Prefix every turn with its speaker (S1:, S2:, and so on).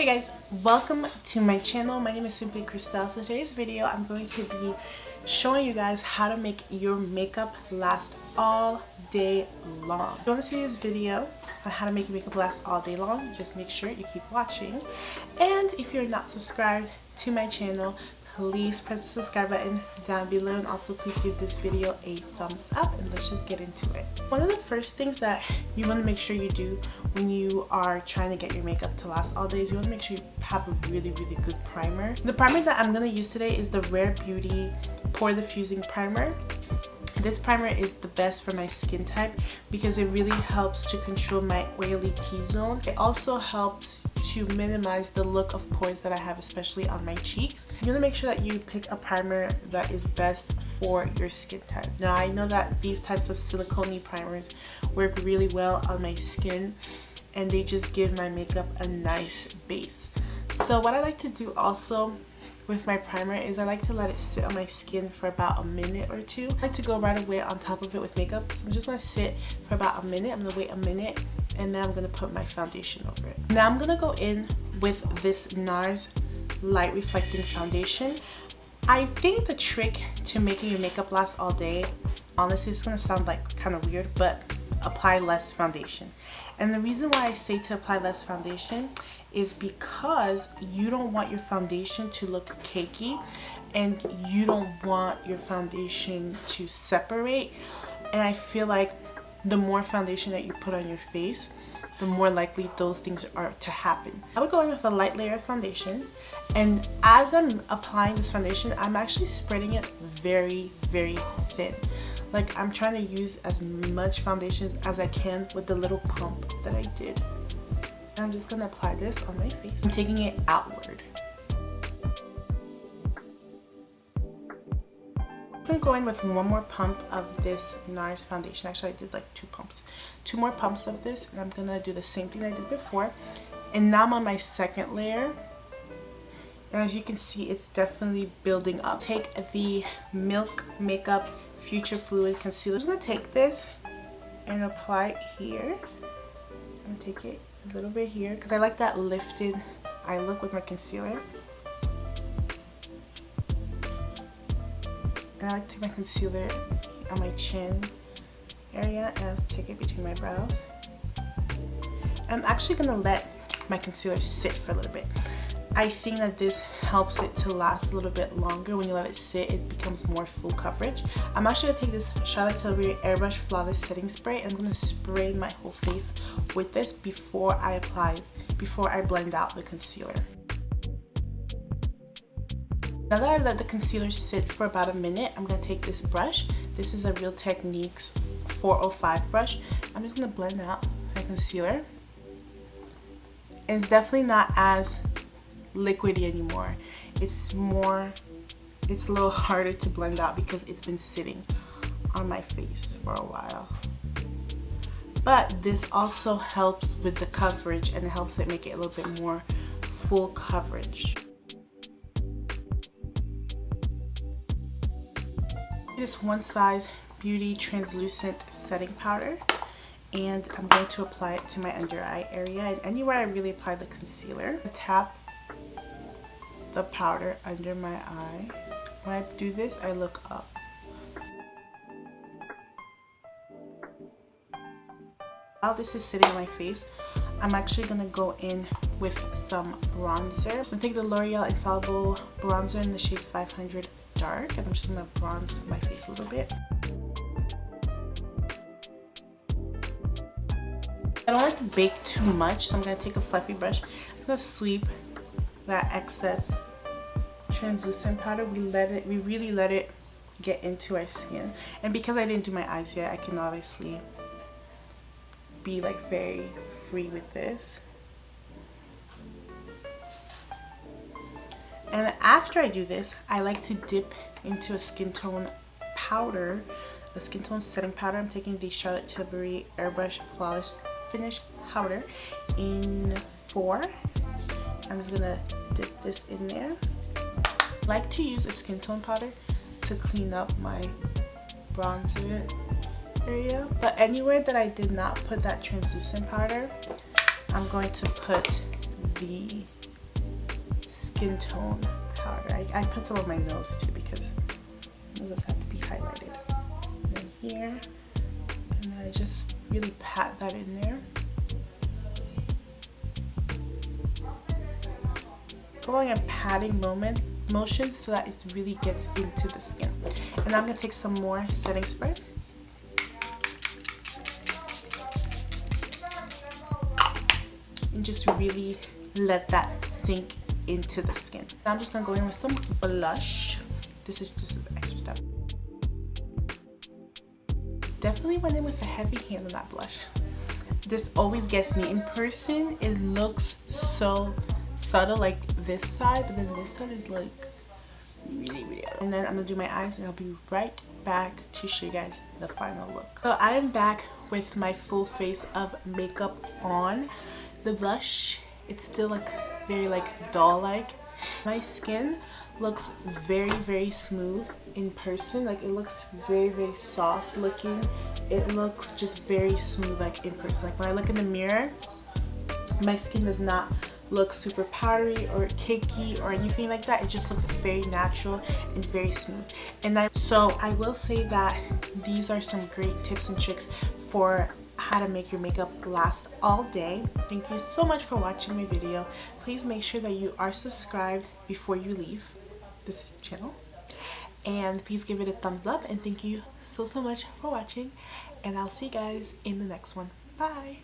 S1: Hey guys, welcome to my channel. My name is Simplykrystelle. So today's video I'm going to be showing you guys how to make your makeup last all day long. If you want to see this video on how to make your makeup last all day long, just make sure you keep watching. And if you're not subscribed to my channel, please press the subscribe button down below, and also please give this video a thumbs up, and let's just get into it. One of the first things that you want to make sure you do when you are trying to get your makeup to last all day is you want to make sure you have a really good primer. The primer that I'm going to use today is the Rare Beauty Pore Diffusing Primer. This primer is the best for my skin type because it really helps to control my oily T-zone. It also helps to minimize the look of pores that I have, especially on my cheeks. You want to make sure that you pick a primer that is best for your skin type. Now, I know that these types of silicone primers work really well on my skin, and they just give my makeup a nice base. So what I like to do also with my primer is I like to let it sit on my skin for about a minute or two. I like to go right away on top of it with makeup, so I'm just going to sit for about a minute. I'm going to wait a minute, and then I'm going to put my foundation over it. Now I'm going to go in with this NARS Light Reflecting Foundation. I think the trick to making your makeup last all day, honestly, it's going to sound like kind of weird, but apply less foundation. And the reason why I say to apply less foundation is because you don't want your foundation to look cakey, and you don't want your foundation to separate. And I feel like the more foundation that you put on your face, the more likely those things are to happen. I would go in with a light layer of foundation, and as I'm applying this foundation, I'm actually spreading it very thin. Like, I'm trying to use as much foundation as I can with the little pump that I did. And I'm just gonna apply this on my face. I'm taking it outward. I'm gonna go in with one more pump of this NARS foundation. Actually, I did like two more pumps of this, and I'm gonna do the same thing I did before. And now I'm on my second layer, and as you can see, it's definitely building up. Take the Milk Makeup Future Fluid Concealer. I'm just gonna take this and apply it here. I'm gonna take it a little bit here because I like that lifted eye look with my concealer. And I like to take my concealer on my chin area and I'll take it between my brows. And I'm actually gonna let my concealer sit for a little bit. I think that this helps it to last a little bit longer. When you let it sit, it becomes more full coverage. I'm actually gonna take this Charlotte Tilbury Airbrush Flawless Setting Spray, and I'm gonna spray my whole face with this before I blend out the concealer. Now that I've let the concealer sit for about a minute, I'm gonna take this brush. This is a Real Techniques 405 brush. I'm just gonna blend out my concealer. And it's definitely not as liquidy anymore. It's a little harder to blend out because it's been sitting on my face for a while. But this also helps with the coverage, and it helps it make it a little bit more full coverage. This One Size Beauty Translucent Setting Powder, and I'm going to apply it to my under eye area and anywhere I really apply the concealer. Tap the powder under my eye. When I do this, I look up. While this is sitting on my face, I'm actually gonna go in with some bronzer. I'm gonna take the L'Oreal Infallible Bronzer in the shade 500 Dark, and I'm just gonna bronze my face a little bit. I don't like to bake too much, so I'm gonna take a fluffy brush. I'm gonna sweep that excess translucent powder. We really let it get into our skin, and because I didn't do my eyes yet, I can obviously be like very free with this. And after I do this, I like to dip into a skin tone powder, a skin tone setting powder. I'm taking the Charlotte Tilbury Airbrush Flawless Finish Powder in 4. I'm just gonna dip this in there. I like to use a skin tone powder to clean up my bronzer area, but anywhere that I did not put that translucent powder, I'm going to put the skin tone powder. I put some on my nose too because noses have to be highlighted. And then here, and then I just really pat that in there. Going a patting motion so that it really gets into the skin. And I'm gonna take some more setting spray. And just really let that sink into the skin. Now I'm just gonna go in with some blush. This is extra step. Definitely went in with a heavy hand on that blush. This always gets me. In person, it looks so subtle, like this side, but then this side is like really. And then I'm gonna do my eyes and I'll be right back to show you guys the final look. So I am back with my full face of makeup on. The blush, it's still like very like doll-like. My skin looks very smooth in person. Like it looks very soft looking. It looks just very smooth like in person. Like when I look in the mirror, my skin does not look super powdery or cakey or anything like that. It just looks very natural and very smooth. And so I will say that these are some great tips and tricks for how to make your makeup last all day. Thank you so much for watching my video. Please make sure that you are subscribed before you leave this channel, and please give it a thumbs up, and thank you so much for watching, and I'll see you guys in the next one. Bye.